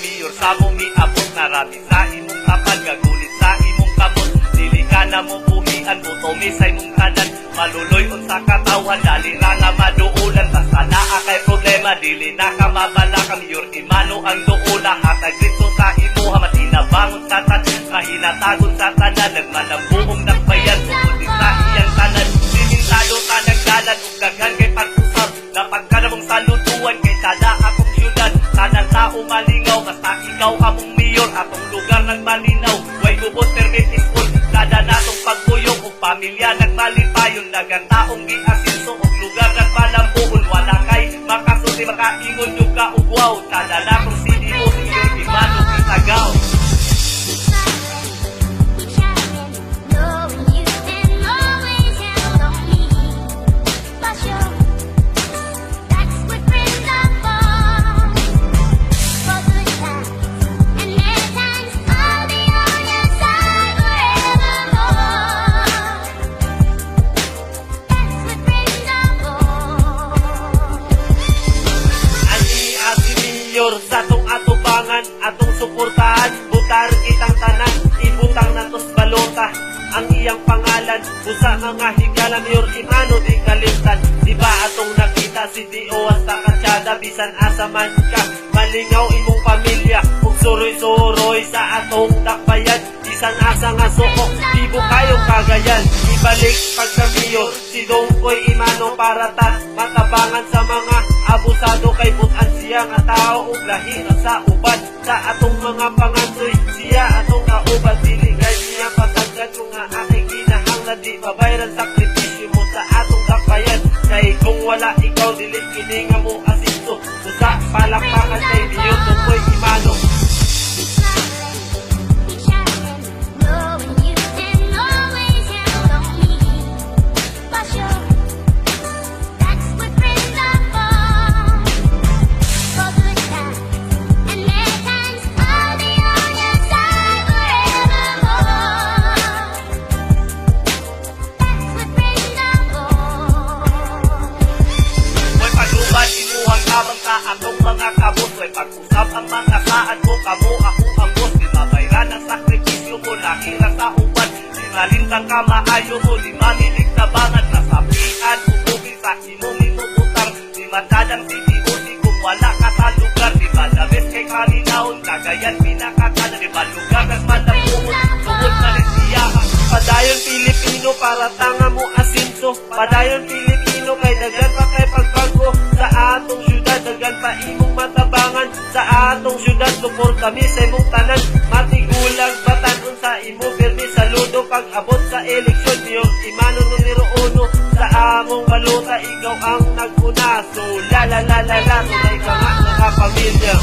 mayor sa mong miabot, narami sa imong tapad, gagulit sa imong kamot, dili ka na mo buhian, butomi sa imong tanan, maluloy sa katawan, dali ra nga maduulan, basta naa kay problema, dili na ka mabala ka mayor, imano ang duula, hatag dito sa imuha, matinabangon sa tanan, mahinatagon sa tanan, nagmanambuong nakbayan, sukutin sa iyang tanan, sinintado tanang dalan, ug daghan kay pag-usap, napag ka namang salutuan, kay tada akong syudad, tanang tao malingaw, basta ikaw among mayor, atong lugar nagmalinaw, way gubot permit ispon, tada natong pagpuyong, ug pamilya nagmalipayon, dagang taong giasinso, ug lugar nagmalambuon, wala kay makasulti, makaingon yung kaugwaw, tada natong CDO, mayor Imano Kitagaw. Sa atong atubangan, atong suportahan, butar kitang tanan, ibutang natos balota ang iyang pangalan, usa mga higala mayor Imano di kalimtan, di ba atong nakita si Dio hasta kasyada, bisan asa man ka, malingaw imong pamilya, ug suroy-suroy sa atong dakbayan, bisan asa nga suko, ibo kayo kagayan, ibalik pagka mayor, si Dongkoy Imano para ta, matabangan sa mga abusado kay butan siya nga tao ug lahi na sa uban sa atong mga pangandoy, siya atong kauban, dili kay niya patagad nga aking kinahanglan, di mabayran sakripisyo mo sa atong dakbayan, kay kung wala ikaw dili kini nga mo asisto, sa palakpakan kay Mayor Dongkoy Imano. Atong mga kabos, way pag-usap ang mga saan mo, kamo ako ang boss, di mabayran ang sakripisyo mo, nakira sa uban, di malintang ka maayo mo, di mamilig sa bangat, nasapian, umubi sa imong minubutar, di matadang siti-uti kung wala ka sa lugar, di madabes kay kalinahon, kagayan pinakatanan, di ba lugar nagmalapuhon, tungkol na rin siyahan, padayon Pilipino para tanga mo asinso, padayon Pilipino kay dagan pa kay pagbago, sa atong syudad, dagan pa imong matabangan, sa atong syudad, lupor kami sa imong tanan, matigulang batanon sa imo, permi saludo pag abot sa eleksyon, Mayor Imano numero 1, sa among balota, ikaw ang naguna, so la la la la la, tunay ka nga mga pamilya.